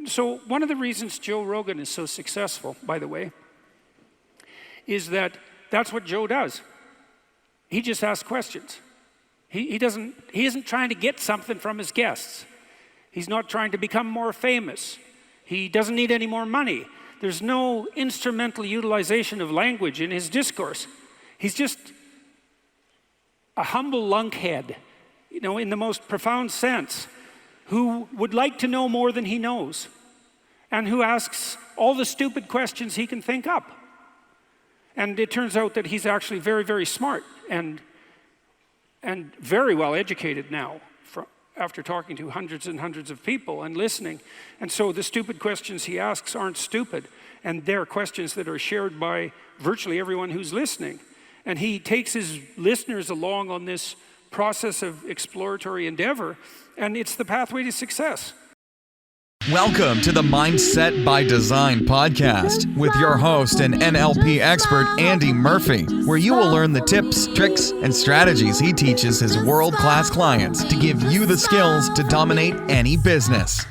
So one of the reasons Joe Rogan is so successful, by the way, is that that's what Joe does. He just asks questions. He isn't trying to get something from his guests. He's not trying to become more famous. He doesn't need any more money. There's no instrumental utilization of language in his discourse. He's just a humble lunkhead, in the most profound sense, who would like to know more than he knows, and who asks all the stupid questions he can think up. And it turns out that he's actually very, very smart and very well educated now, after talking to hundreds and hundreds of people and listening. And so the stupid questions he asks aren't stupid, and they're questions that are shared by virtually everyone who's listening. And he takes his listeners along on this process of exploratory endeavor, and it's the pathway to success. Welcome to the Mindset by Design podcast with your host and NLP expert, Andy Murphy, where you will learn the tips, tricks, and strategies he teaches his world-class clients to give you the skills to dominate any business.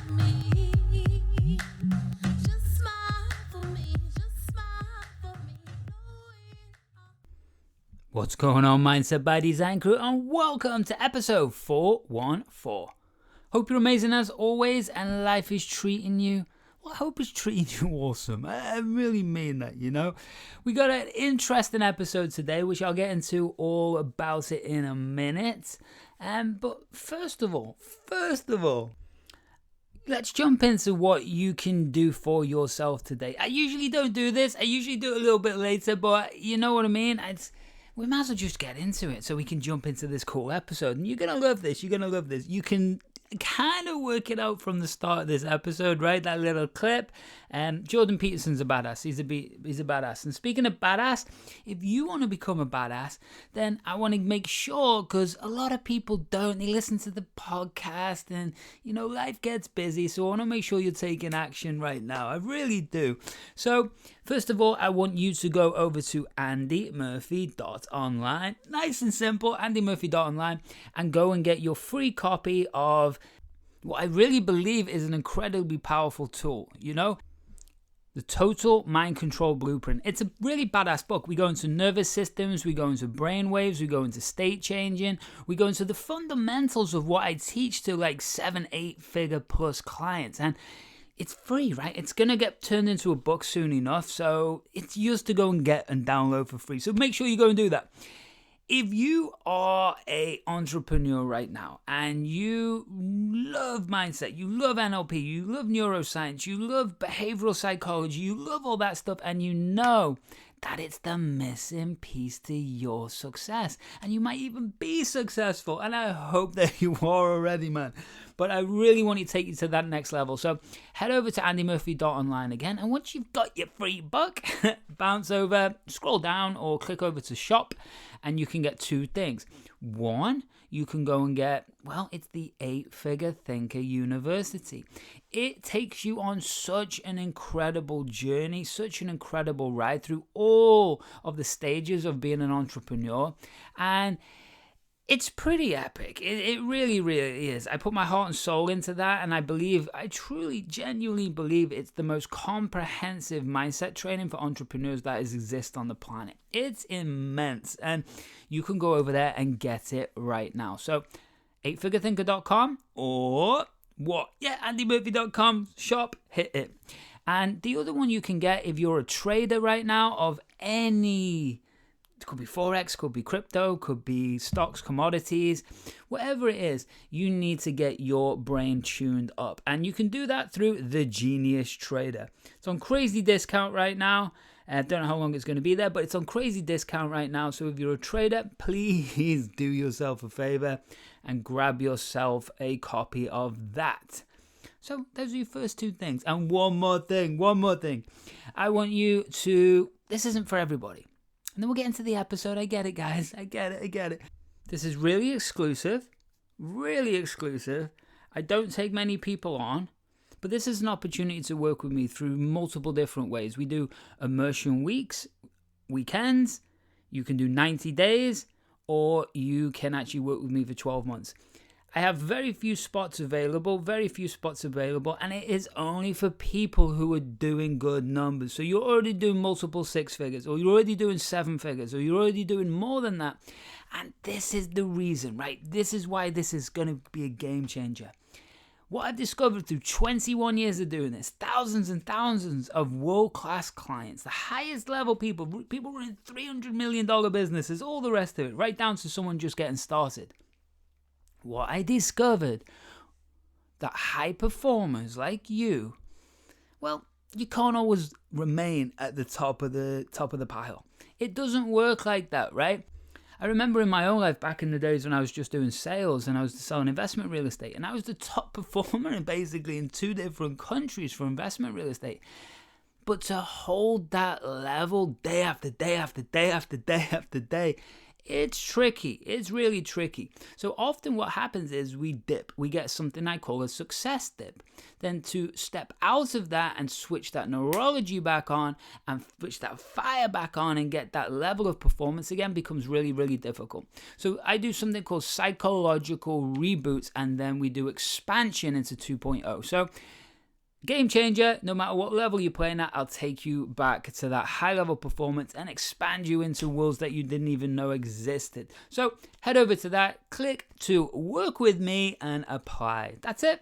What's going on, Mindset by Design crew, and welcome to episode 414. Hope you're amazing as always and life is treating you, well, I hope it's treating you awesome. I really mean that, We got an interesting episode today, which I'll get into all about it in a minute. But first of all, let's jump into what you can do for yourself today. I usually don't do this. I usually do it a little bit later, but you know what I mean? We might as well just get into it so we can jump into this cool episode. And you're going to love this. You can kind of work it out from the start of this episode, right? That little clip. Jordan Peterson's a badass. He's a badass. And speaking of badass, if you want to become a badass, then I want to make sure, because a lot of people don't. They listen to the podcast and, life gets busy. So I want to make sure you're taking action right now. I really do. So first of all, I want you to go over to andymurphy.online. Nice and simple, andymurphy.online, and go and get your free copy of what I really believe is an incredibly powerful tool, the Total Mind Control Blueprint. It's a really badass book. We go into nervous systems, we go into brain waves, we go into state changing, we go into the fundamentals of what I teach to like 7-8 figure plus clients. And it's free, right? It's going to get turned into a book soon enough, so it's yours to go and get and download for free. So make sure you go and do that. If you are an entrepreneur right now and you love mindset, you love NLP, you love neuroscience, you love behavioral psychology, you love all that stuff, and you know that it's the missing piece to your success, and you might even be successful, and I hope that you are already, man. But I really want to take you to that next level. So head over to andymurphy.online again, and once you've got your free book, bounce over, scroll down, or click over to shop, and you can get two things. One, you can go and get, it's the 8-Figure Thinker University. It takes you on such an incredible journey, such an incredible ride through all of the stages of being an entrepreneur. And it's pretty epic. It really, really is. I put my heart and soul into that, and I truly, genuinely believe it's the most comprehensive mindset training for entrepreneurs that exists on the planet. It's immense, and you can go over there and get it right now. So 8figurethinker.com or andymurphy.com, shop, hit it. And the other one you can get if you're a trader right now of any, it could be Forex, could be crypto, could be stocks, commodities, whatever it is, you need to get your brain tuned up. And you can do that through the Genius Trader. It's on crazy discount right now. I don't know how long it's going to be there, but it's on crazy discount right now. So if you're a trader, please do yourself a favor and grab yourself a copy of that. So those are your first two things. And one more thing. I want you to, this isn't for everybody. And then we'll get into the episode. I get it, guys. I get it. This is really exclusive. I don't take many people on, but this is an opportunity to work with me through multiple different ways. We do immersion weeks, weekends. You can do 90 days, or you can actually work with me for 12 months. I have very few spots available, and it is only for people who are doing good numbers. So you're already doing multiple 6 figures, or you're already doing 7 figures, or you're already doing more than that. And this is the reason, right? This is why this is going to be a game changer. What I've discovered through 21 years of doing this, thousands and thousands of world-class clients, the highest level people running $300 million businesses, all the rest of it, right down to someone just getting started. What I discovered, that high performers like you, well, you can't always remain at the top of the pile. It doesn't work like that, right? I remember in my own life back in the days when I was just doing sales and I was selling investment real estate, and I was the top performer basically in 2 different countries for investment real estate. But to hold that level day after day after day after day after day, it's tricky. It's really tricky. So often what happens is we dip. We get something I call a success dip. Then to step out of that and switch that neurology back on and switch that fire back on and get that level of performance again becomes really, really difficult. So I do something called psychological reboots, and then we do expansion into 2.0. So game changer, no matter what level you're playing at, I'll take you back to that high level performance and expand you into worlds that you didn't even know existed. So head over to that, click to work with me and apply. That's it.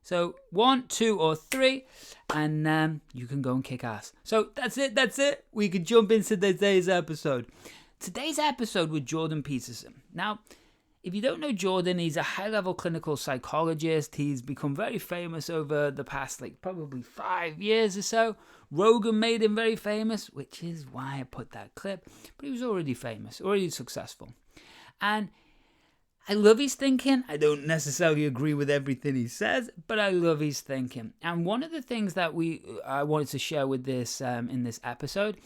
So 1, 2, or 3, and you can go and kick ass. So that's it. We can jump into today's episode. Today's episode with Jordan Peterson. Now, if you don't know Jordan, he's a high-level clinical psychologist. He's become very famous over the past, probably 5 years or so. Rogan made him very famous, which is why I put that clip. But he was already famous, already successful. And I love his thinking. I don't necessarily agree with everything he says, but I love his thinking. And one of the things that I wanted to share with this in this episode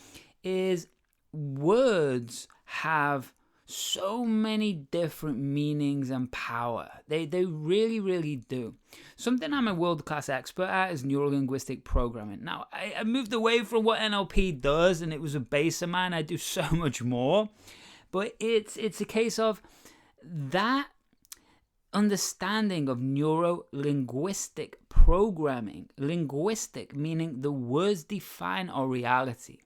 is words have so many different meanings and power. They really, really do. Something I'm a world-class expert at is neuro-linguistic programming. Now, I moved away from what NLP does, and it was a base of mine. I do so much more. But it's a case of that understanding of neuro-linguistic programming. Linguistic, meaning the words define our reality.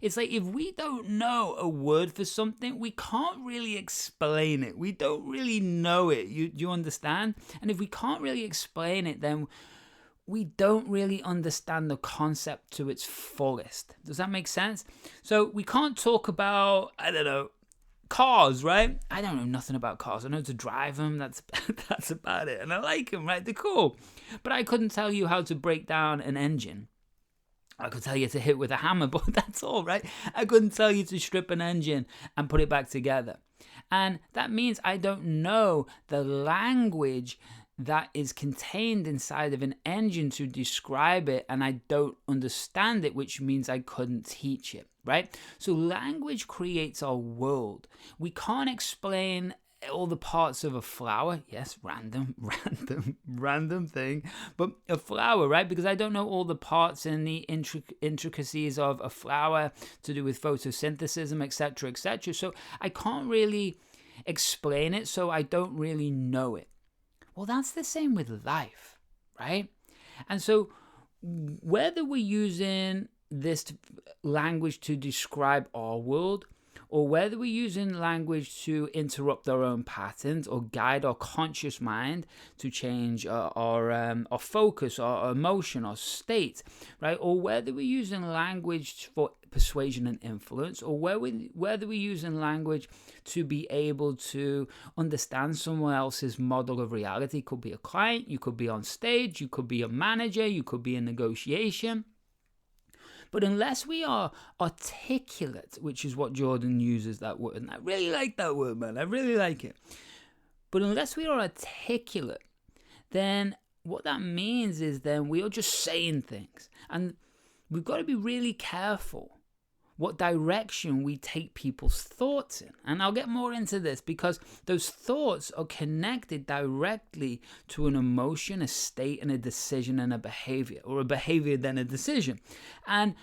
It's like if we don't know a word for something, we can't really explain it. We don't really know it. You understand? And if we can't really explain it, then we don't really understand the concept to its fullest. Does that make sense? So we can't talk about, cars, right? I don't know nothing about cars. I know to drive them. That's about it. And I like them, right? They're cool. But I couldn't tell you how to break down an engine. I could tell you to hit with a hammer, but that's all, right? I couldn't tell you to strip an engine and put it back together. And that means I don't know the language that is contained inside of an engine to describe it, and I don't understand it, which means I couldn't teach it, right? So language creates our world. We can't explain all the parts of a flower. Yes, random thing, but a flower, right? Because I don't know all the parts and the intricacies of a flower to do with photosynthesis, etc. So I can't really explain it, so I don't really know it. Well, that's the same with life, right? And so whether we're using this language to describe our world, or whether we're using language to interrupt our own patterns or guide our conscious mind to change our focus, our emotion, our state, right? Or whether we're using language for persuasion and influence, or whether we're using language to be able to understand someone else's model of reality. Could be a client, you could be on stage, you could be a manager, you could be in negotiation. But unless we are articulate, which is what Jordan uses that word, and I really like that word, man, I really like it. But unless we are articulate, then what that means is then we are just saying things. And we've got to be really careful what direction we take people's thoughts in. And I'll get more into this because those thoughts are connected directly to an emotion, a state, and a decision and a behavior, or a behavior then a decision. And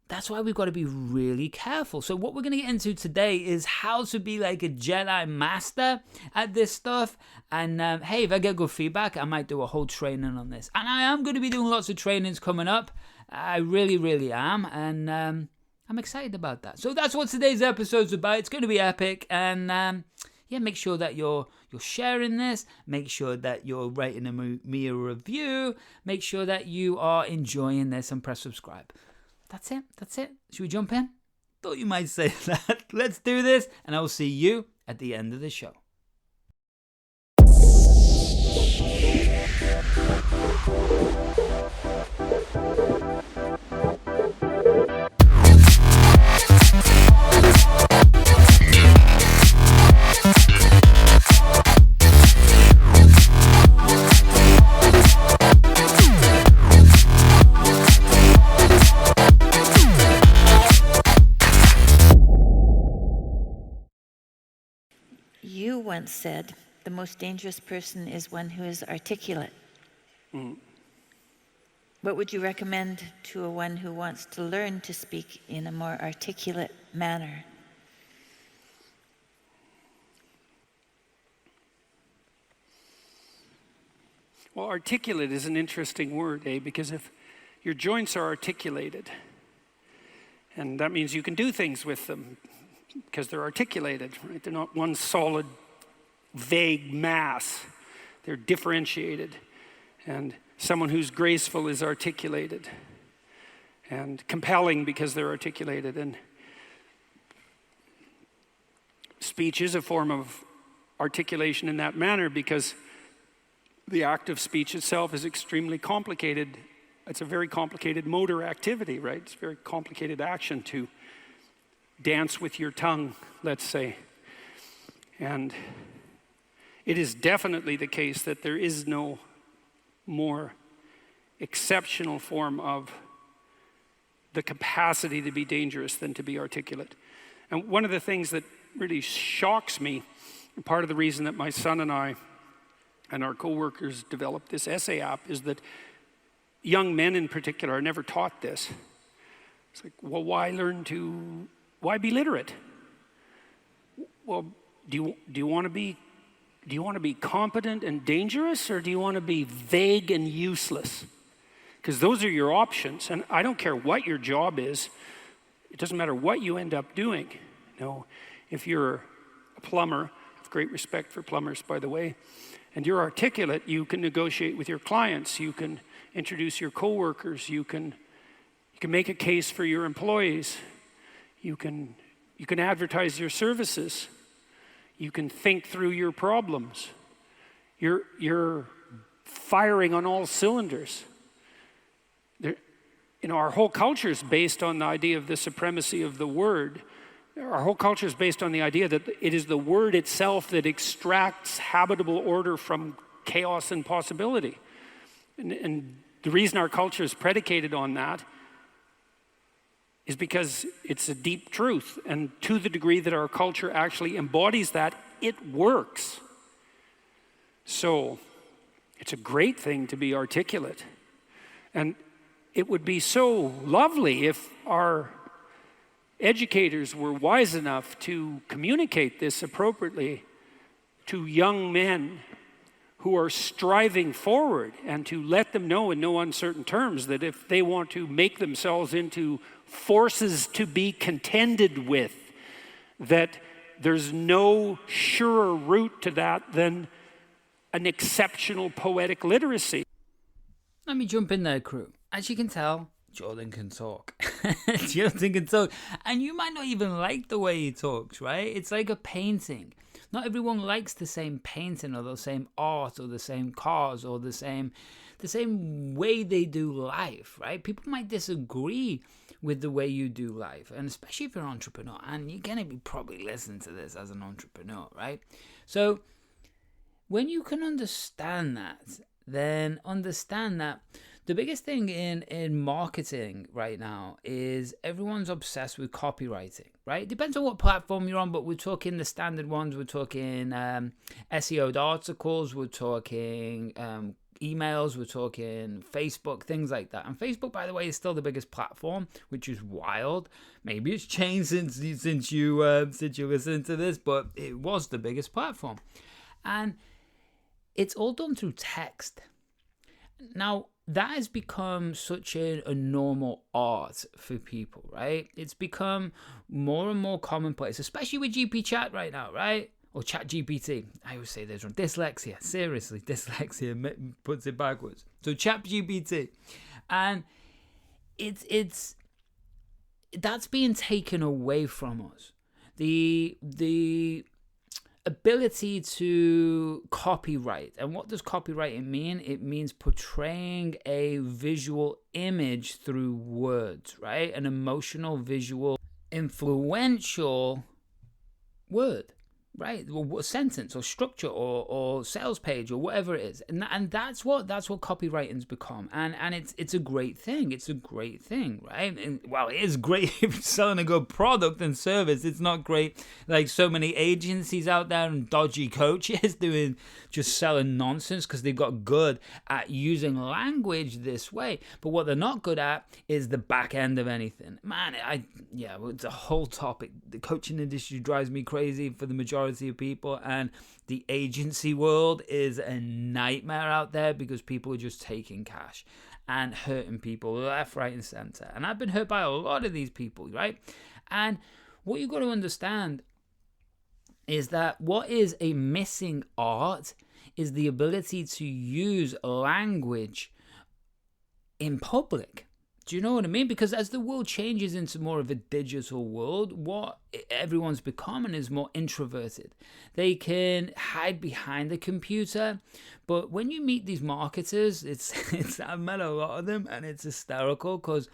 That's why we've got to be really careful. So what we're going to get into today is how to be like a Jedi master at this stuff. And hey, if I get good feedback, I might do a whole training on this. And I am going to be doing lots of trainings coming up. I really, really am. And I'm excited about that. So that's what today's episode's about. It's going to be epic. And yeah, make sure that you're sharing this. Make sure that you're writing me a review. Make sure that you are enjoying this and press subscribe. That's it. Should we jump in? Thought you might say that. Let's do this, and I will see you at the end of the show. You once said the most dangerous person is one who is articulate. What would you recommend to one who wants to learn to speak in a more articulate manner? Well, articulate is an interesting word, because if your joints are articulated, and that means you can do things with them because they're articulated, right? They're not one solid, vague mass. They're differentiated. And someone who's graceful is articulated and compelling because they're articulated. And speech is a form of articulation in that manner because the act of speech itself is extremely complicated. It's a very complicated motor activity, right? It's a very complicated action to dance with your tongue, let's say. And it is definitely the case that there is no more exceptional form of the capacity to be dangerous than to be articulate. And one of the things that really shocks me, part of the reason that my son and I and our co-workers developed this essay app, is that young men in particular are never taught this. It's like, well, why be literate? Well, do you want to be competent and dangerous, or do you want to be vague and useless? Because those are your options. And I don't care what your job is. It doesn't matter what you end up doing. If you're a plumber, I have great respect for plumbers, by the way, and you're articulate, you can negotiate with your clients, you can introduce your coworkers, you can make a case for your employees, you can advertise your services, you can think through your problems. You're firing on all cylinders. Our whole culture is based on the idea of the supremacy of the word. Our whole culture is based on the idea that it is the word itself that extracts habitable order from chaos and possibility. And the reason our culture is predicated on that is because it's a deep truth. And to the degree that our culture actually embodies that, it works. So it's a great thing to be articulate. And it would be so lovely if our educators were wise enough to communicate this appropriately to young men who are striving forward, and to let them know in no uncertain terms that if they want to make themselves into forces to be contended with, that there's no surer route to that than an exceptional poetic literacy. Let me jump in there, crew. As you can tell, Jordan can talk. Jordan can talk. And you might not even like the way he talks, right? It's like a painting. Not everyone likes the same painting or the same art or the same cars or the same way they do life, right? People might disagree with the way you do life, and especially if you're an entrepreneur, and you're going to be probably listening to this as an entrepreneur, right? So when you can understand that, then understand that the biggest thing in marketing right now is everyone's obsessed with copywriting, right? It depends on what platform you're on, but we're talking the standard ones. We're talking SEO'd articles. We're talking emails, we're talking Facebook, things like that. And Facebook, by the way, is still the biggest platform, which is wild. Maybe it's changed since you listened to this, but it was the biggest platform. And it's all done through text. Now, that has become such a normal art for people, right? It's become more and more commonplace, especially with GP Chat right now, right? Or Chat GPT. I always say this wrong. Dyslexia. Seriously, dyslexia puts it backwards. So Chat GPT. And it's that's being taken away from us. The ability to copyright. And what does copywriting mean? It means portraying a visual image through words, right? An emotional, visual, influential word, right? Or sentence or structure or sales page or whatever it is. And that's what copywriting's become. And it's a great thing. It's a great thing, right? And well, it is great if you're selling a good product and service. It's not great like so many agencies out there and dodgy coaches doing just selling nonsense because they've got good at using language this way. But what they're not good at is the back end of anything. Man, it's a whole topic. The coaching industry drives me crazy for the majority of people, and the agency world is a nightmare out there because people are just taking cash and hurting people left, right, and center. And I've been hurt by a lot of these people, right? And what you've got to understand is that what is a missing art is the ability to use language in public. Do you know what I mean? Because as the world changes into more of a digital world, what everyone's becoming is more introverted. They can hide behind the computer, but when you meet these marketers, I've met a lot of them, and it's hysterical because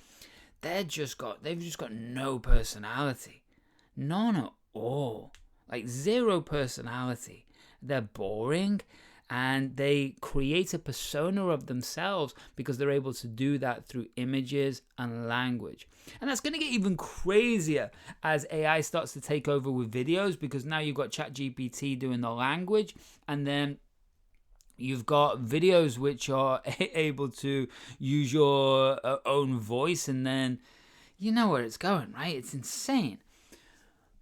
they've just got no personality, none at all, like zero personality. They're boring. And they create a persona of themselves because they're able to do that through images and language. And that's going to get even crazier as AI starts to take over with videos, because now you've got ChatGPT doing the language, and then you've got videos which are able to use your own voice, and then you know where it's going, right? It's insane.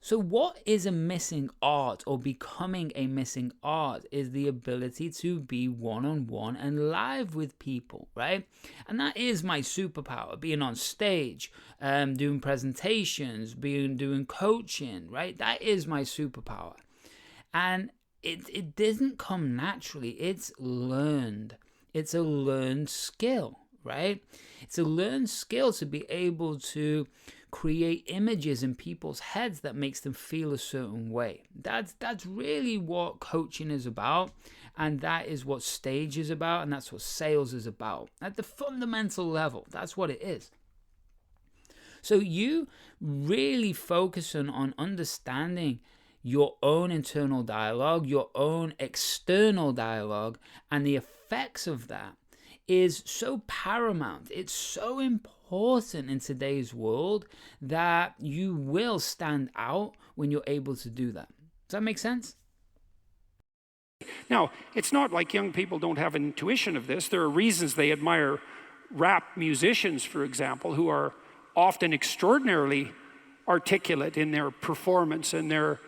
So what is a missing art, or becoming a missing art, is the ability to be one-on-one and live with people, right? And that is my superpower, being on stage, doing presentations, doing coaching, right? That is my superpower. And it doesn't come naturally. It's learned. It's a learned skill, right? It's a learned skill to be able to create images in people's heads that makes them feel a certain way. That's really what coaching is about, and that is what stage is about, and that's what sales is about. At the fundamental level, that's what it is. So you really focusing on understanding your own internal dialogue, your own external dialogue, and the effects of that is so paramount. It's so important in today's world that you will stand out when you're able to do that. Does that make sense? Now, it's not like young people don't have an intuition of this. There are reasons they admire rap musicians, for example, who are often extraordinarily articulate in their performance and their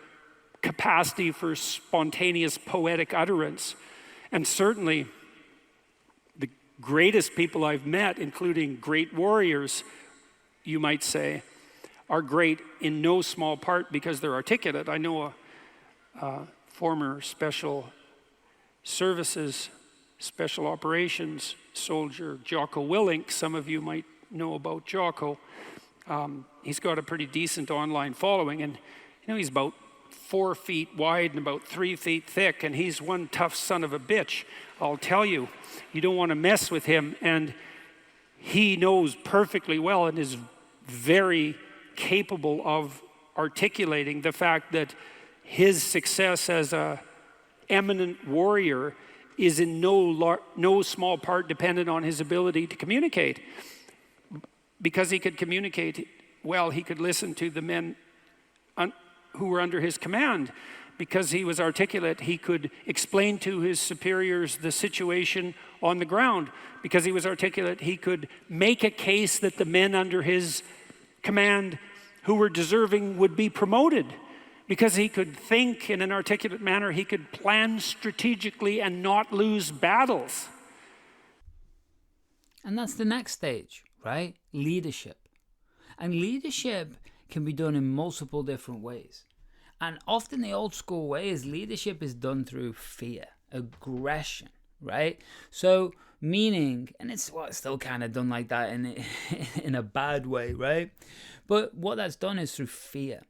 capacity for spontaneous poetic utterance. And certainly the greatest people I've met, including great warriors, you might say, are great in no small part because they're articulate. I know a former special services, special operations soldier, Jocko Willink. Some of you might know about Jocko. He's got a pretty decent online following, and he's about 4 feet wide and about 3 feet thick, and he's one tough son of a bitch. I'll tell you, you don't want to mess with him, and he knows perfectly well and is very capable of articulating the fact that his success as a eminent warrior is in no small part dependent on his ability to communicate. Because he could communicate well, he could listen to the men who were under his command. Because he was articulate, he could explain to his superiors the situation on the ground. Because he was articulate, he could make a case that the men under his command who were deserving would be promoted. Because he could think in an articulate manner, he could plan strategically and not lose battles. And that's the next stage, right? Leadership. And leadership can be done in multiple different ways. And often the old school way is leadership is done through fear, aggression, right? So meaning, and it's still kind of done like that in a bad way, right? But what that's done is through fear.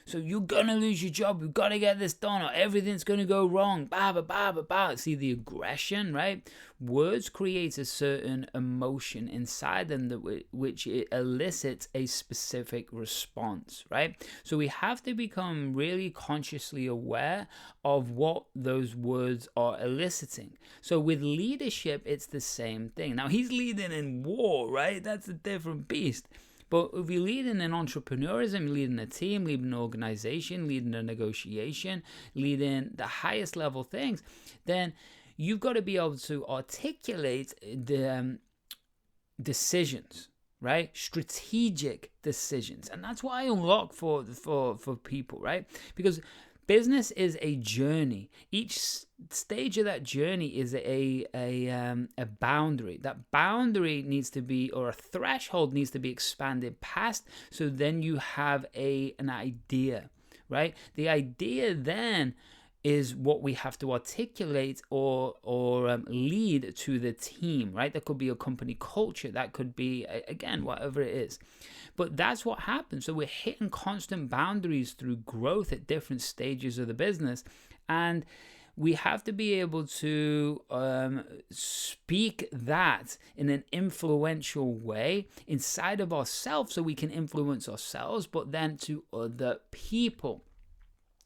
So you're going to lose your job. We've got to get this done or everything's going to go wrong. See the aggression, right? Words create a certain emotion inside them which it elicits a specific response, right? So we have to become really consciously aware of what those words are eliciting. So with leadership, it's the same thing. Now he's leading in war, right? That's a different beast. But if you're leading in entrepreneurism, leading a team, leading an organization, leading a negotiation, leading the highest level things, then you've got to be able to articulate the decisions, right? Strategic decisions. And that's what I unlock for people, right? Because business is a journey. Each stage of that journey is a boundary. That boundary needs to be, or a threshold needs to be expanded past. So then you have an idea, right? The idea then is what we have to articulate or lead to the team, right? That could be a company culture. That could be, again, whatever it is. But that's what happens. So we're hitting constant boundaries through growth at different stages of the business. And we have to be able to speak that in an influential way inside of ourselves so we can influence ourselves, but then to other people.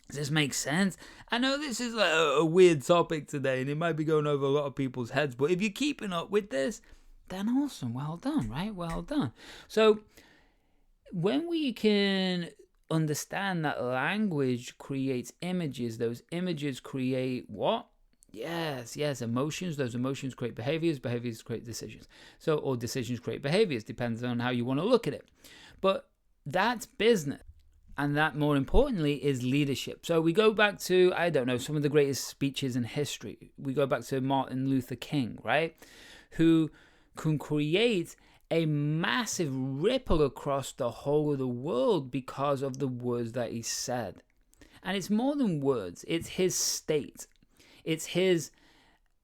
Does this make sense? I know this is like a weird topic today and it might be going over a lot of people's heads, but if you're keeping up with this, then awesome. Well done, right? Well done. So when we can understand that language creates images, those images create what? Yes, emotions. Those emotions create behaviors create decisions. So, or decisions create behaviors, depends on how you want to look at it. But that's business. And that, more importantly, is leadership. So we go back to, I don't know, some of the greatest speeches in history. We go back to Martin Luther King, right? Who can create a massive ripple across the whole of the world because of the words that he said. And it's more than words. It's his state. It's his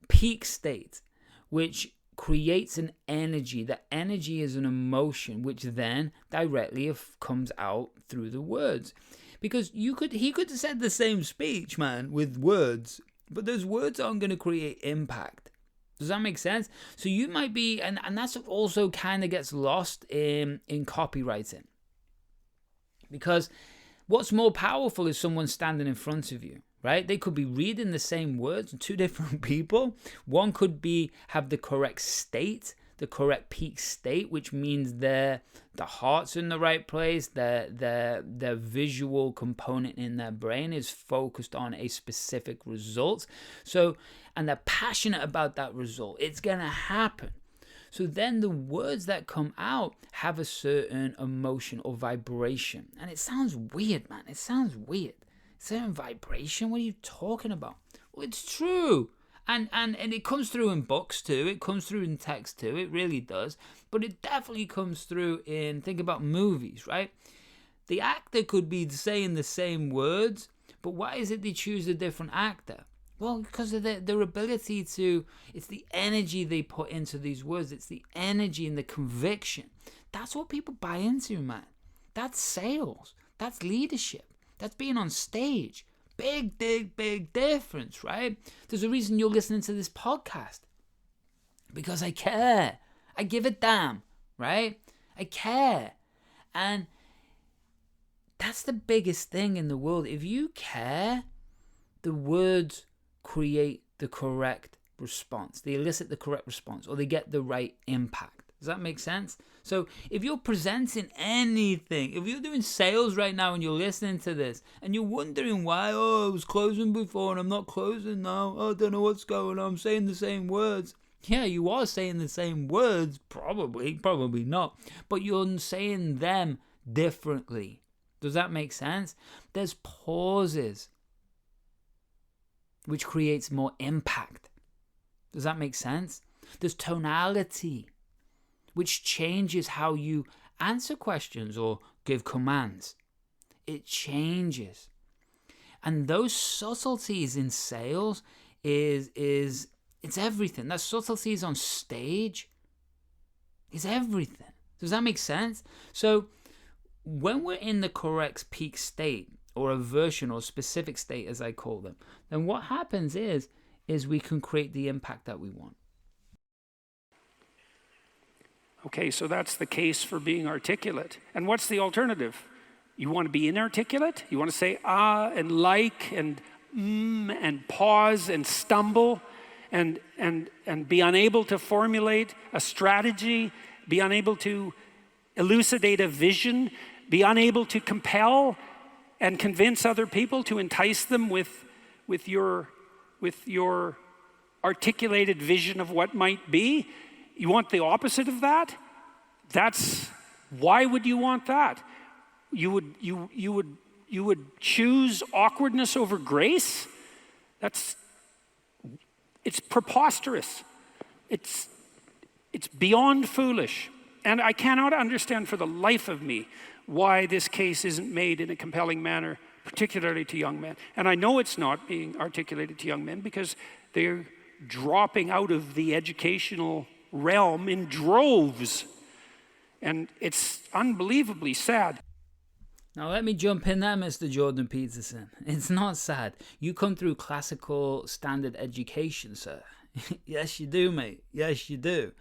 peak state, which creates an energy. That energy is an emotion, which then directly comes out through the words. Because he could have said the same speech, man, with words, but those words aren't going to create impact. Does that make sense? So you might be, and that's also kind of gets lost in copywriting. Because what's more powerful is someone standing in front of you, right? They could be reading the same words, two different people. One could have the correct state, the correct peak state, which means the heart's in the right place, the visual component in their brain is focused on a specific result. So, and they're passionate about that result. It's gonna happen. So then the words that come out have a certain emotion or vibration. And it sounds weird, man. It sounds weird. Certain vibration? What are you talking about? Well, it's true. And it comes through in books too. It comes through in text too. It really does. But it definitely comes through think about movies, right? The actor could be saying the same words, but why is it they choose a different actor? Well, because of their ability to, it's the energy they put into these words. It's the energy and the conviction. That's what people buy into, man. That's sales. That's leadership. That's being on stage. Big difference, right? There's a reason you're listening to this podcast. Because I care. I give a damn, right? I care. And that's the biggest thing in the world. If you care, the words create the correct response. They elicit the correct response, or they get the right impact. Does that make sense? So if you're presenting anything, if you're doing sales right now and you're listening to this and you're wondering why, I was closing before and I'm not closing now, I don't know what's going on, I'm saying the same words. Yeah, you are saying the same words, probably not, but you're saying them differently. Does that make sense? There's pauses, which creates more impact. Does that make sense? There's tonality, which changes how you answer questions or give commands. It changes. And those subtleties in sales it's everything. That subtleties on stage is everything. Does that make sense? So when we're in the correct peak state, or a version or specific state as I call them, then what happens is we can create the impact that we want. Okay, so that's the case for being articulate. And what's the alternative? You want to be inarticulate? You want to say and like and and pause and stumble and be unable to formulate a strategy, be unable to elucidate a vision, be unable to compel and convince other people, to entice them with your articulated vision of what might be? You want the opposite of that? Why would you want that? You would choose awkwardness over grace? It's preposterous. It's beyond foolish. And I cannot understand for the life of me why this case isn't made in a compelling manner, particularly to young men. And I know it's not being articulated to young men because they're dropping out of the educational realm in droves. And it's unbelievably sad. Now let me jump in there, Mr. Jordan Peterson. It's not sad. You come through classical standard education, sir. Yes, you do, mate. Yes, you do.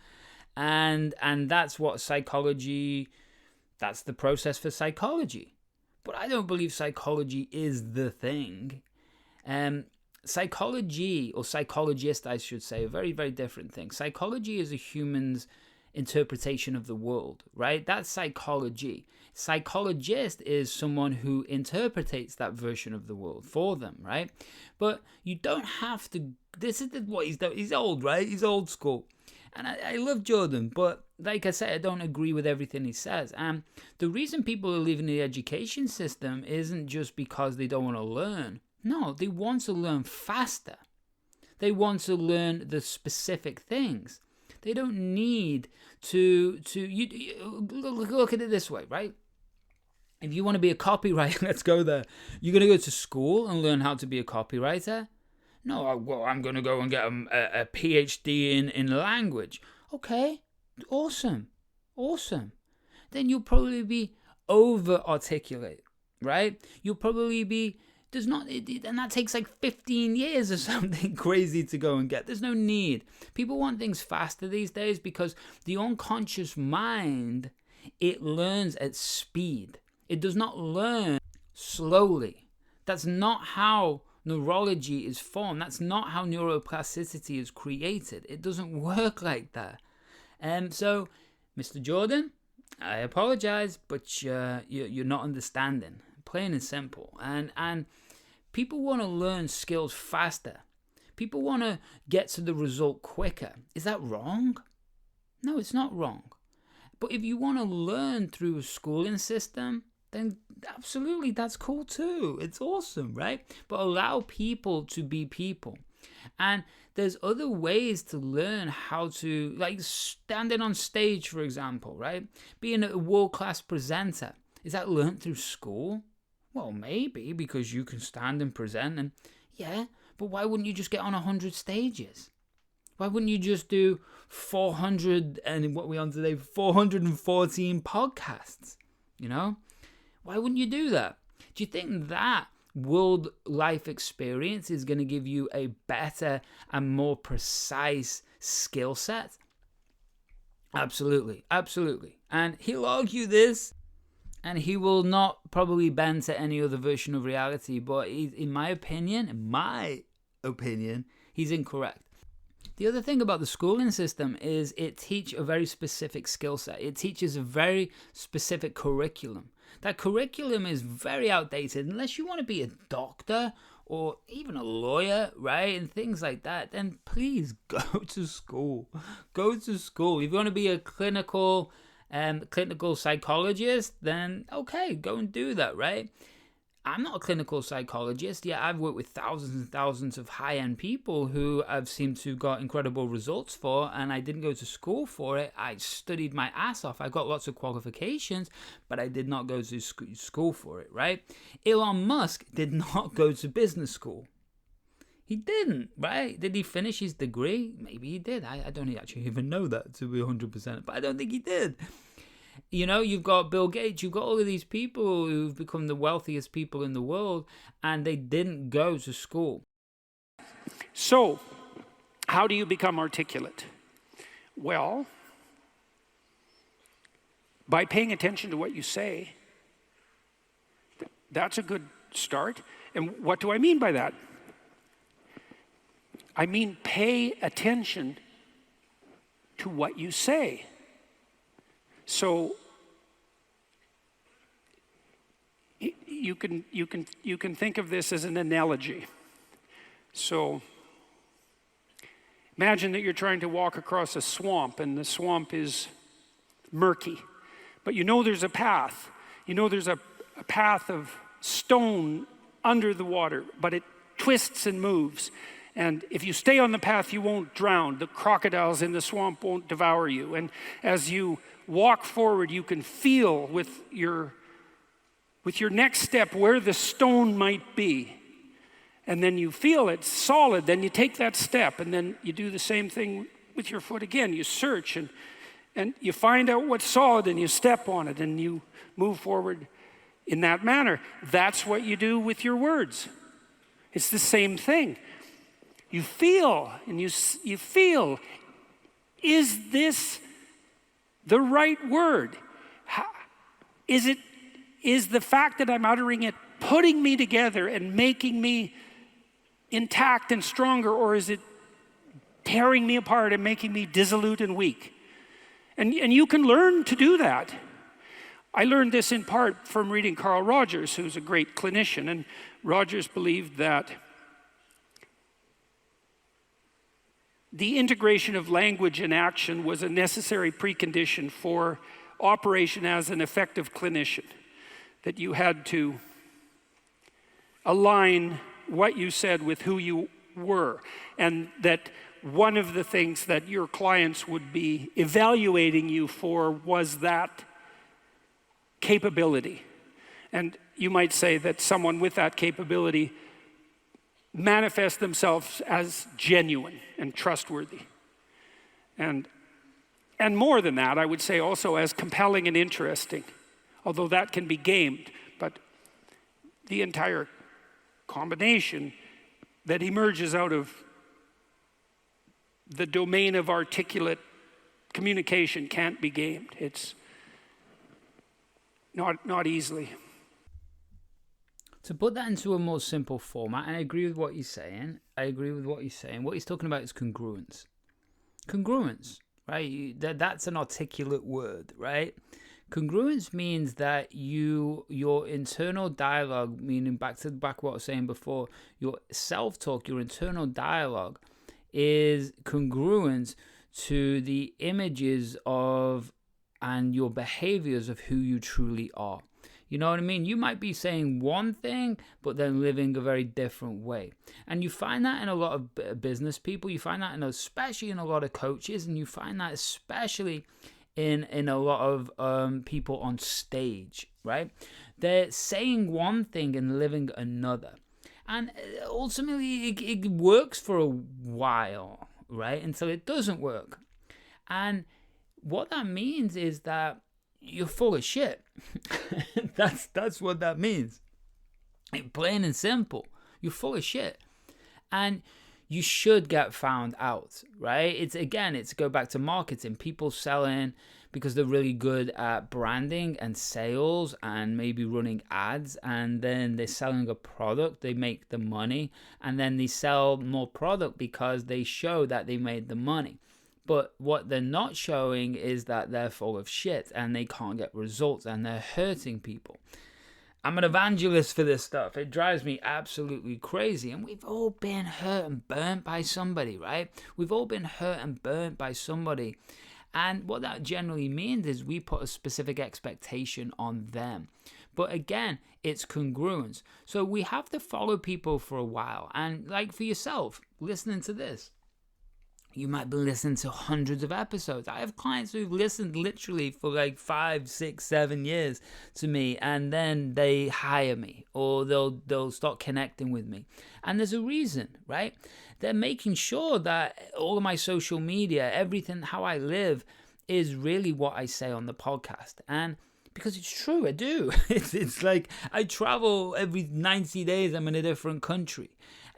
And that's what psychology, that's the process for psychology. But I don't believe psychology is the thing. Psychology, or psychologist, I should say, a very, very different thing. Psychology is a human's interpretation of the world, right? That's psychology. Psychologist is someone who interprets that version of the world for them, right? But you don't have to. This is what he's old, right? He's old school. And I love Jordan, but like I said, I don't agree with everything he says. And the reason people are leaving the education system isn't just because they don't want to learn. No, they want to learn faster. They want to learn the specific things. They don't need to look at it this way, right? If you want to be a copywriter, let's go there. You're going to go to school and learn how to be a copywriter? No, well, I'm going to go and get a PhD in language. Okay, awesome. Then you'll probably be over-articulate, right? You'll probably be, and that takes like 15 years or something crazy to go and get. There's no need. People want things faster these days because the unconscious mind, it learns at speed. It does not learn slowly. That's not how neurology is formed. That's not how neuroplasticity is created. It doesn't work like that. So, Mr. Jordan, I apologize, but you're not understanding. Plain and simple. And people want to learn skills faster. People want to get to the result quicker. Is that wrong? No, it's not wrong. But if you want to learn through a schooling system, then absolutely, that's cool too. It's awesome, right? But allow people to be people. And there's other ways to learn how to, like standing on stage, for example, right? Being a world-class presenter. Is that learned through school? Well, maybe, because you can stand and present, and yeah, but why wouldn't you just get on 100 stages? Why wouldn't you just do 400, and what are we on today? 414 podcasts, you know? Why wouldn't you do that? Do you think that world life experience is going to give you a better and more precise skill set? Absolutely. And he'll argue this, and he will not probably bend to any other version of reality, but in my opinion, he's incorrect. The other thing about the schooling system is it teaches a very specific skill set. It teaches a very specific curriculum. That curriculum is very outdated. Unless you want to be a doctor or even a lawyer, right, and things like that, then please go to school. Go to school. If you want to be a clinical psychologist, then okay, go and do that, right? I'm not a clinical psychologist. Yeah, I've worked with thousands and thousands of high-end people who I've seemed to got incredible results for, and I didn't go to school for it. I studied my ass off. I got lots of qualifications, but I did not go to school for it, right? Elon Musk did not go to business school. He didn't, right? Did he finish his degree? Maybe he did. I don't actually even know that, to be 100%, but I don't think he did. You know, you've got Bill Gates, you've got all of these people who've become the wealthiest people in the world, and they didn't go to school. So, how do you become articulate? Well, by paying attention to what you say. That's a good start. And what do I mean by that? I mean, pay attention to what you say. So you can think of this as an analogy. So imagine that you're trying to walk across a swamp, and the swamp is murky, but you know there's a path. You know there's a path of stone under the water, but it twists and moves. And if you stay on the path, you won't drown. The crocodiles in the swamp won't devour you. And as you walk forward, you can feel with your next step where the stone might be. And then you feel it's solid, then you take that step, and then you do the same thing with your foot again. You search and you find out what's solid, and you step on it, and you move forward in that manner. That's what you do with your words. It's the same thing. You feel, and you feel, is this the right word? Is the fact that I'm uttering it putting me together and making me intact and stronger, or is it tearing me apart and making me dissolute and weak? And you can learn to do that. I learned this in part from reading Carl Rogers, who's a great clinician, and Rogers believed that the integration of language and action was a necessary precondition for operation as an effective clinician, that you had to align what you said with who you were, and that one of the things that your clients would be evaluating you for was that capability. And you might say that someone with that capability manifest themselves as genuine and trustworthy. And more than that, I would say also as compelling and interesting, although that can be gamed. But the entire combination that emerges out of the domain of articulate communication can't be gamed. It's not easily. To put that into a more simple format, and I agree with what he's saying. What he's talking about is congruence. Congruence, right? That's an articulate word, right? Congruence means that your internal dialogue, meaning back what I was saying before, your self-talk, your internal dialogue is congruent to the images of and your behaviors of who you truly are. You know what I mean? You might be saying one thing, but then living a very different way. And you find that in a lot of business people. You find that especially in a lot of coaches, and you find that especially in a lot of people on stage, right? They're saying one thing and living another. And ultimately, it works for a while, right? Until it doesn't work. And what that means is that you're full of shit. That's what that means. Plain and simple. You're full of shit. And you should get found out, right? It's go back to marketing. People selling because they're really good at branding and sales and maybe running ads, and then they're selling a product, they make the money, and then they sell more product because they show that they made the money. But what they're not showing is that they're full of shit and they can't get results and they're hurting people. I'm an evangelist for this stuff. It drives me absolutely crazy. And we've all been hurt and burnt by somebody, right? We've all been hurt and burnt by somebody. And what that generally means is we put a specific expectation on them. But again, it's congruence. So we have to follow people for a while. And like for yourself, listening to this, you might be listening to hundreds of episodes. I have clients who've listened literally for like 5, 6, 7 years to me, and then they hire me or they'll start connecting with me. And there's a reason, right? They're making sure that all of my social media, everything, how I live, is really what I say on the podcast. And because it's true, I do. It's like I travel every 90 days. I'm in a different country.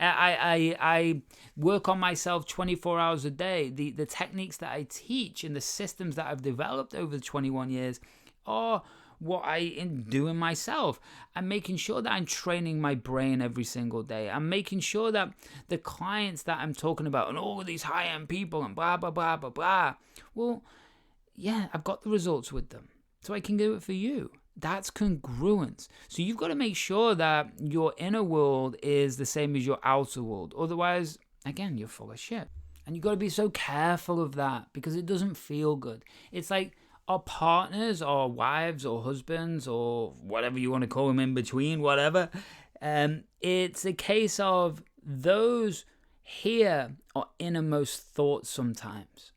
I work on myself 24 hours a day. The techniques that I teach and the systems that I've developed over the 21 years are what I do in myself. I'm making sure that I'm training my brain every single day. I'm making sure that the clients that I'm talking about and all of these high-end people and blah, blah, blah, blah, blah. Well, yeah, I've got the results with them. So I can do it for you. That's congruence. So you've got to make sure that your inner world is the same as your outer world. Otherwise, again, you're full of shit. And you've got to be so careful of that because it doesn't feel good. It's like our partners or wives or husbands or whatever you want to call them in between, whatever. It's a case of those hear our innermost thoughts sometimes.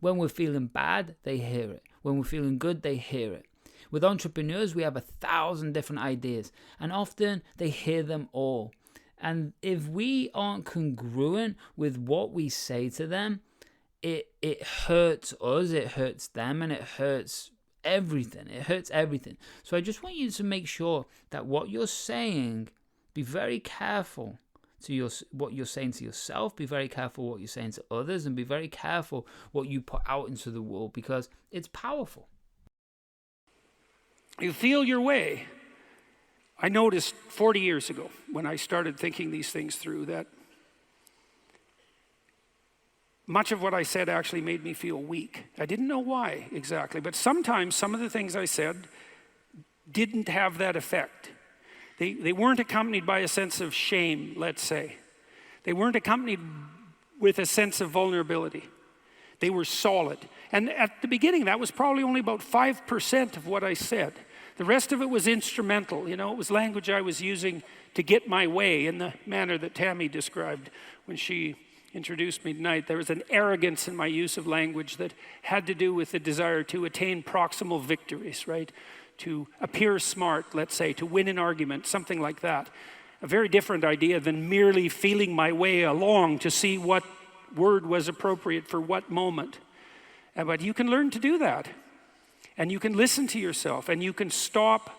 When we're feeling bad, they hear it. When we're feeling good, they hear it. With entrepreneurs, we have 1,000 different ideas, and often they hear them all. And if we aren't congruent with what we say to them, it hurts us, it hurts them, and it hurts everything. It hurts everything. So I just want you to make sure that what you're saying, be very careful to what you're saying to yourself, be very careful what you're saying to others, and be very careful what you put out into the world because it's powerful. You feel your way. I noticed 40 years ago when I started thinking these things through that much of what I said actually made me feel weak. I didn't know why exactly, but sometimes some of the things I said didn't have that effect. They weren't accompanied by a sense of shame, let's say. They weren't accompanied with a sense of vulnerability. They were solid. And at the beginning, that was probably only about 5% of what I said. The rest of it was instrumental. You know, it was language I was using to get my way in the manner that Tammy described when she introduced me tonight. There was an arrogance in my use of language that had to do with the desire to attain proximal victories, right? To appear smart, let's say, to win an argument, something like that. A very different idea than merely feeling my way along to see what word was appropriate for what moment. But you can learn to do that. And you can listen to yourself, and you can stop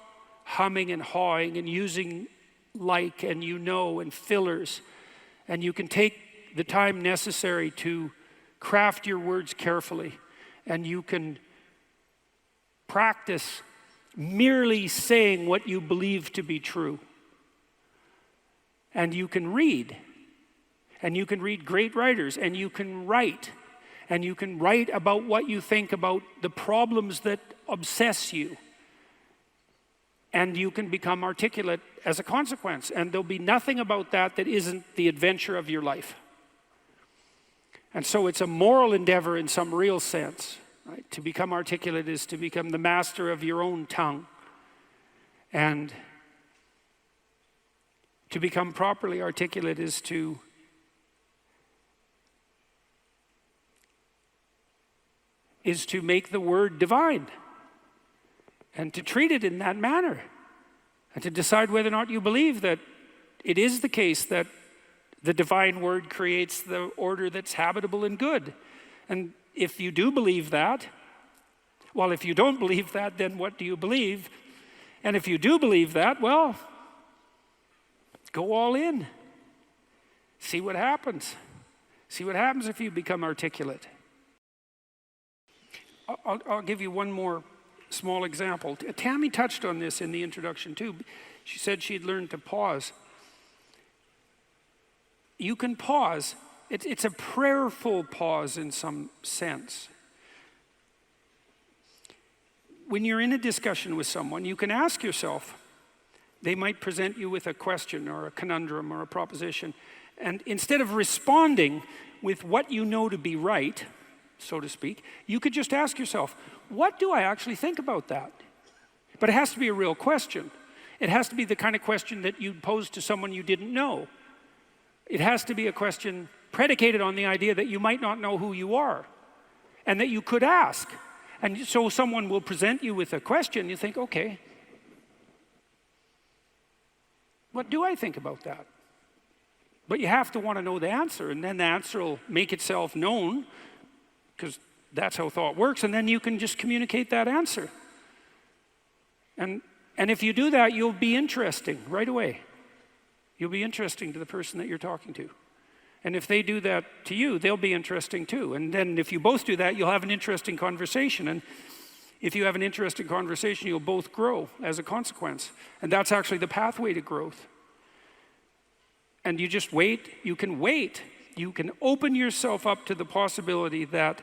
humming and hawing and using like and you know and fillers. And you can take the time necessary to craft your words carefully. And you can practice merely saying what you believe to be true. And you can read. And you can read great writers, and you can write. And you can write about what you think about the problems that obsess you. And you can become articulate as a consequence. And there'll be nothing about that that isn't the adventure of your life. And so it's a moral endeavor in some real sense. Right? To become articulate is to become the master of your own tongue. And to become properly articulate is to make the word divine and to treat it in that manner and to decide whether or not you believe that it is the case that the divine word creates the order that's habitable and good. And if you do believe that, well, if you don't believe that, then what do you believe? And if you do believe that, well, go all in. See what happens. See what happens if you become articulate. I'll give you one more small example. Tammy touched on this in the introduction too. She said she'd learned to pause. You can pause. It's a prayerful pause in some sense. When you're in a discussion with someone, you can ask yourself, they might present you with a question or a conundrum or a proposition, and instead of responding with what you know to be right, so to speak, you could just ask yourself, what do I actually think about that? But it has to be a real question. It has to be the kind of question that you'd pose to someone you didn't know. It has to be a question predicated on the idea that you might not know who you are and that you could ask. And so someone will present you with a question, you think, okay, what do I think about that? But you have to want to know the answer, and then the answer will make itself known, because that's how thought works, and then you can just communicate that answer. And if you do that, you'll be interesting right away. You'll be interesting to the person that you're talking to. And if they do that to you, they'll be interesting too. And then if you both do that, you'll have an interesting conversation. And if you have an interesting conversation, you'll both grow as a consequence. And that's actually the pathway to growth. And you just wait. You can wait. You can open yourself up to the possibility that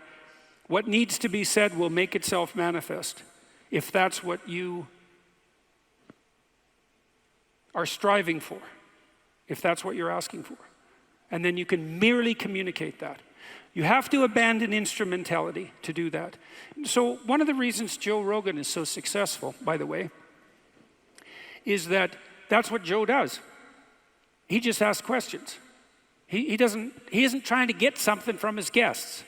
what needs to be said will make itself manifest, if that's what you are striving for, if that's what you're asking for. And then you can merely communicate that. You have to abandon instrumentality to do that. So one of the reasons Joe Rogan is so successful, by the way, is that that's what Joe does. He just asks questions. He isn't trying to get something from his guests.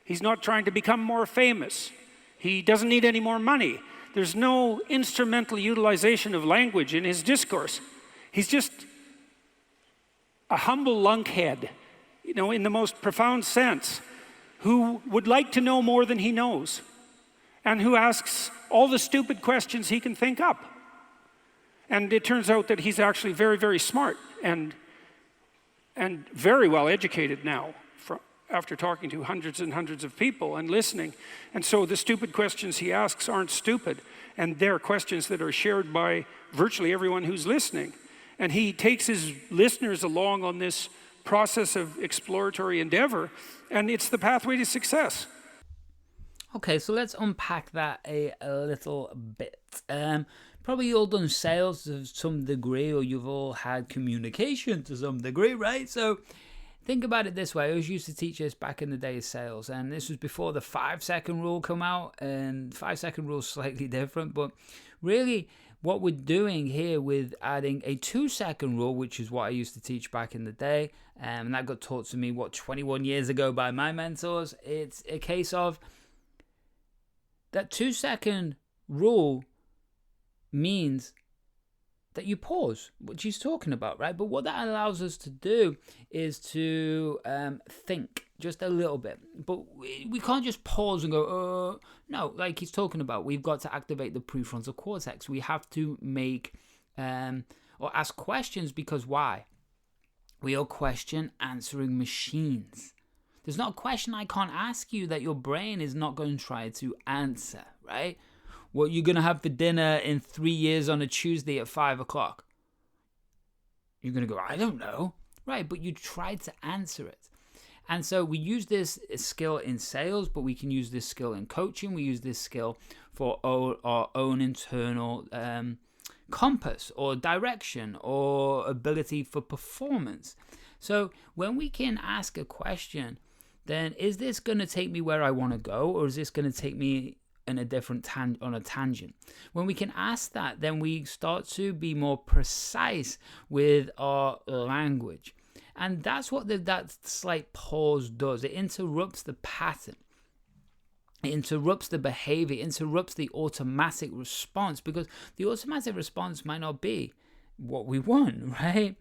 He's not trying to become more famous. He doesn't need any more money. There's no instrumental utilization of language in his discourse. He's just a humble lunkhead, in the most profound sense, who would like to know more than he knows, and who asks all the stupid questions he can think up. And it turns out that he's actually very, very smart and very well educated now, after talking to hundreds and hundreds of people and listening. And so the stupid questions he asks aren't stupid, and they're questions that are shared by virtually everyone who's listening. And he takes his listeners along on this process of exploratory endeavor, and it's the pathway to success. Okay, so let's unpack that a little bit. Probably you all done sales to some degree, or you've all had communication to some degree, right? So think about it this way. I always used to teach this back in the day of sales, and this was before the 5-second rule come out, and 5-second rule is slightly different, but really what we're doing here with adding a 2-second rule, which is what I used to teach back in the day, and that got taught to me, 21 years ago by my mentors. It's a case of that 2-second rule means that you pause, which he's talking about, right? But what that allows us to do is to think just a little bit. But we can't just pause and go, no, like he's talking about, we've got to activate the prefrontal cortex. We have to make or ask questions, because why? We are question answering machines. There's not a question I can't ask you that your brain is not going to try to answer, right? What you're going to have for dinner in 3 years on a Tuesday at 5 o'clock? You're going to go, I don't know. Right, but you tried to answer it. And so we use this skill in sales, but we can use this skill in coaching. We use this skill for our own internal compass or direction or ability for performance. So when we can ask a question, then is this going to take me where I want to go, or is this going to take me in a different on a tangent? When we can ask that, then we start to be more precise with our language. And that's what that slight pause does. It interrupts the pattern. It interrupts the behavior, interrupts the automatic response, because the automatic response might not be what we want, right?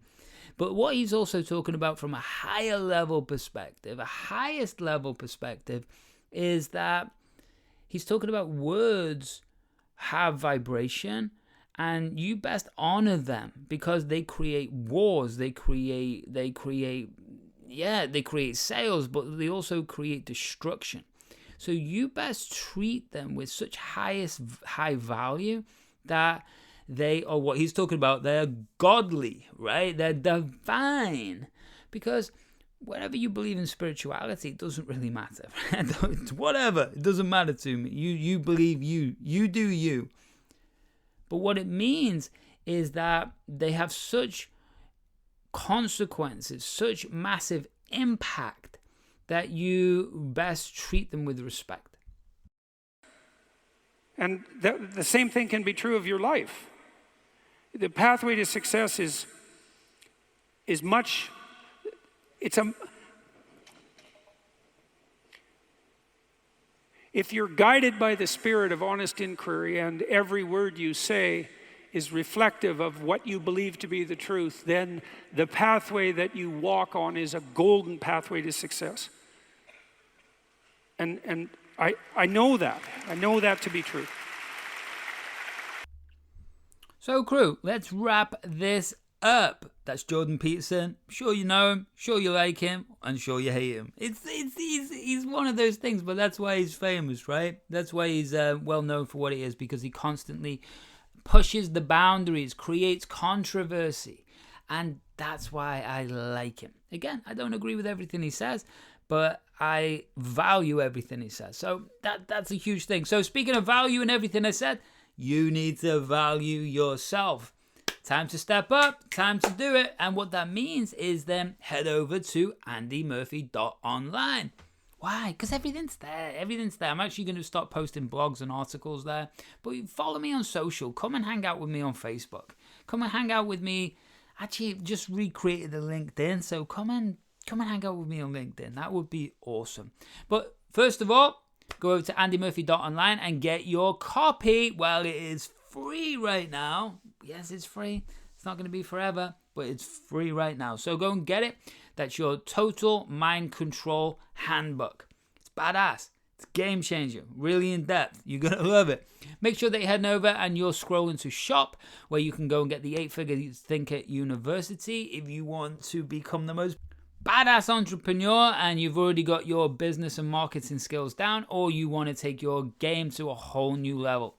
But what he's also talking about from a higher level perspective, a highest level perspective, is that he's talking about words have vibration, and you best honor them, because they create wars, they create sales, but they also create destruction. So you best treat them with such high value that they are what he's talking about. They're godly, right? They're divine. Because whatever you believe in spirituality, it doesn't really matter. Whatever, it doesn't matter to me. You believe you do you. But what it means is that they have such consequences, such massive impact, that you best treat them with respect. And the same thing can be true of your life. The pathway to success is much, if you're guided by the spirit of honest inquiry and every word you say is reflective of what you believe to be the truth, then the pathway that you walk on is a golden pathway to success. And I know that. I know that to be true. So crew, let's wrap this up. That's Jordan Peterson. Sure you know him, sure you like him, and sure you hate him. He's one of those things, but that's why he's famous, right? That's why he's well known for what he is, because he constantly pushes the boundaries, creates controversy, and that's why I like him. Again, I don't agree with everything he says, but I value everything he says. So that's a huge thing. So speaking of value and everything I said, you need to value yourself. Time to step up, time to do it. And what that means is then head over to andymurphy.online. Why? Because everything's there. Everything's there. I'm actually going to start posting blogs and articles there. But follow me on social. Come and hang out with me on Facebook. Come and hang out with me. Actually, just recreated a LinkedIn. So come and hang out with me on LinkedIn. That would be awesome. But first of all, go over to andymurphy.online and get your copy. Well, it is free right now. Yes, it's free. It's not going to be forever, but it's free right now. So go and get it. That's your Total Mind Control Handbook. It's badass. It's game changer. Really in depth. You're going to love it. Make sure that you head over and you're scrolling to shop, where you can go and get the 8-Figure Thinker University if you want to become the most badass entrepreneur and you've already got your business and marketing skills down, or you want to take your game to a whole new level.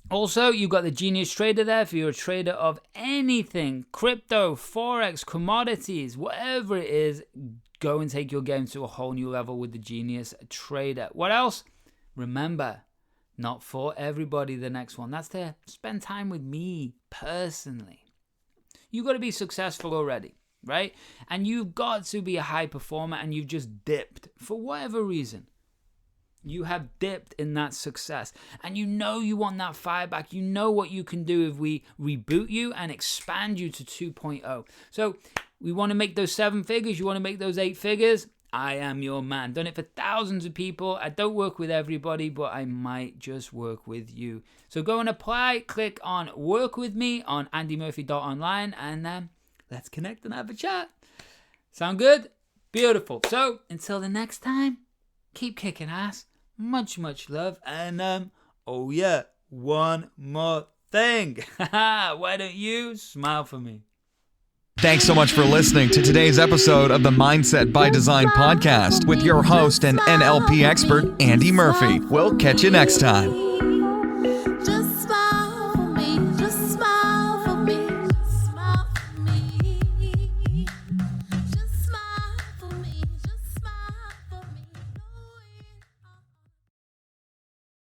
Also, you've got the Genius Trader there if you're a trader of anything, crypto, forex, commodities, whatever it is. Go and take your game to a whole new level with the Genius Trader. What else? Remember, not for everybody, the next one. That's to spend time with me personally. You've got to be successful already, right? And you've got to be a high performer, and you've just dipped for whatever reason. You have dipped in that success, and you know you want that fire back. You know what you can do if we reboot you and expand you to 2.0. So we want to make those 7 figures. You want to make those 8 figures. I am your man. Done it for thousands of people. I don't work with everybody, but I might just work with you. So go and apply. Click on work with me on andymurphy.online, and let's connect and have a chat. Sound good? Beautiful. So until the next time, keep kicking ass. Much love. And oh yeah, one more thing. Why don't you smile for me? Thanks so much for listening to today's episode of the Mindset by Design podcast with your host and NLP expert, Andy Murphy. We'll catch you next time.